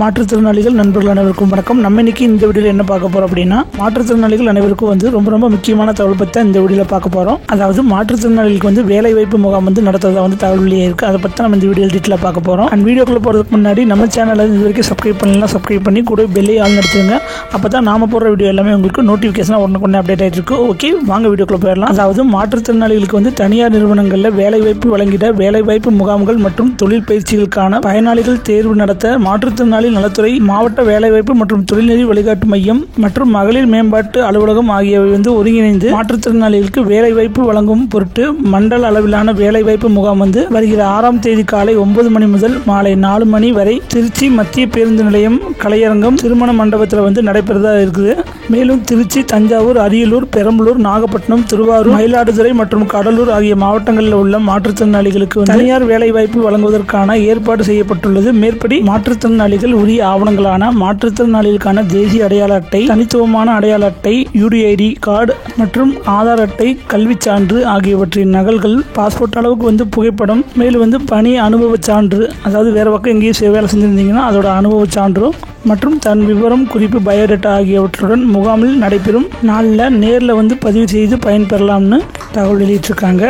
மாற்றுத்திறனாளிகள் நண்பர்கள் அனைவருக்கும் வணக்கம். நம்ம இன்னைக்கு இந்த வீடியோவில் என்ன பார்க்க போறோம் அப்படின்னா, மாற்றுத்திறனாளிகள் அனைவருக்கும் ரொம்ப முக்கியமான தகவல் பற்றி இந்த வீடியோவில் பார்க்க போறோம். அதாவது மாற்றுத்திறனாளிகளுக்கு வேலை வாய்ப்பு முகாம் நடத்துறதா தகவல் வெளியே இருக்கு. அதை பற்றி நம்ம இந்த வீடியோ டீட்டெயிலாக பார்க்க போறோம். அண்ட் வீடியோக்குள்ள போறதுக்கு முன்னாடி நம்ம சேனலை இது வரைக்கும் சப்ஸ்கிரைப் பண்ணி கூட பெல்லை ஆல் நடிச்சுங்க. அப்பதான் நாம போடுற வீடியோ எல்லாமே உங்களுக்கு நோட்டிபிகேஷன் உடனே அப்டேட் ஆயிட்டு இருக்கு. ஓகே, வாங்க வீடியோக்குள்ள போயிடலாம். அதாவது மாற்றுத்திறனாளிகளுக்கு தனியார் நிறுவனங்களில் வேலை வாய்ப்பு வழங்கிட வேலை வாய்ப்பு முகாம்கள் மற்றும் தொழில் பயிற்சிகளுக்கான பயனாளிகள் தேர்வு நடத்த மாற்றுத்திறனாளி நலத்துறை, மாவட்ட வேலைவாய்ப்பு மற்றும் தொழில்நெறி வழிகாட்டு மையம் மற்றும் மகளிர் மேம்பாட்டு அலுவலகம் ஆகியவை ஒருங்கிணைந்து மாற்றுத்திறனாளிகளுக்கு வேலைவாய்ப்பு வழங்கும் பொருட்டு மண்டல அளவிலான வேலைவாய்ப்பு முகாம் வருகிற 6ஆம் தேதி காலை 9 மணி முதல் மாலை 4 மணி வரை திருச்சி மத்திய பேருந்து நிலையம் கலையரங்கம் திருமண மண்டபத்தில் நடைபெறதா இருக்குது. மேலும் திருச்சி, தஞ்சாவூர், அரியலூர், பெரம்பலூர், நாகப்பட்டினம், திருவாரூர், மயிலாடுதுறை மற்றும் கடலூர் ஆகிய மாவட்டங்களில் உள்ள மாற்றுத்திறனாளிகளுக்கு தனியார் வேலைவாய்ப்பு வழங்குவதற்கான ஏற்பாடு செய்யப்பட்டுள்ளது. மேற்படி மாற்றுத்திறனாளிகள் உரிய ஆவணங்களான மாற்றுத்திறனாளிகளுக்கான தேசிய அடையாள அட்டை, தனித்துவமான அடையாள அட்டை, யூடிஐடி கார்டு மற்றும் ஆதார் அட்டை, கல்விச் சான்று ஆகியவற்றின் நகல்கள், பாஸ்போர்ட் அளவுக்கு புகைப்படம், மேலும் பணி அனுபவ சான்று, அதாவது வேற பக்கம் எங்கேயும் வேலை செஞ்சிருந்தீங்கன்னா அதோட அனுபவ சான்றும் மற்றும் தன் விவரம் குறிப்பு பயோடேட்டா ஆகியவற்றுடன் முகாமில் நடைபெறும் நாளில் நேரில் பதிவு செய்து பயன்பெறலாம்னு தகவல் வெளியிட்டிருக்காங்க.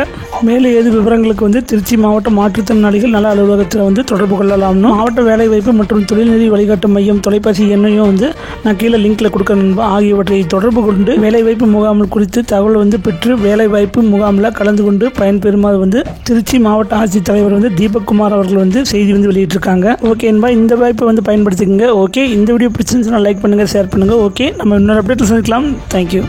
மேலும் ஏது விவரங்களுக்கு திருச்சி மாவட்ட மாற்றுத்திறனாளிகள் நல அலுவலகத்தில் தொடர்பு கொள்ளலாம்னு மாவட்ட வேலைவாய்ப்பு மற்றும் தொழில்நெறி வழிகாட்டு மையம் தொலைபேசி எண்ணையும் நான் கீழே லிங்க்ல கொடுக்க ஆகியவற்றை தொடர்பு கொண்டு வேலைவாய்ப்பு முகாம்கள் குறித்து தகவல் பெற்று வேலைவாய்ப்பு முகாமில் கலந்து கொண்டு பயன்பெறுமாறு திருச்சி மாவட்ட ஆட்சித்தலைவர் தீபக்குமார் அவர்கள் செய்தி வெளியிட்டிருக்காங்க. ஓகே என்பா, இந்த வாய்ப்பை பயன்படுத்திக்கங்க. ஓகே, இந்த வீடியோ பிடிச்சிருந்துச்சுன்னா லைக் பண்ணுங்க, ஷேர் பண்ணுங்க. ஓகே, நம்ம இன்னொரு அப்டேட்ல சந்திக்கலாம். தேங்க்யூ.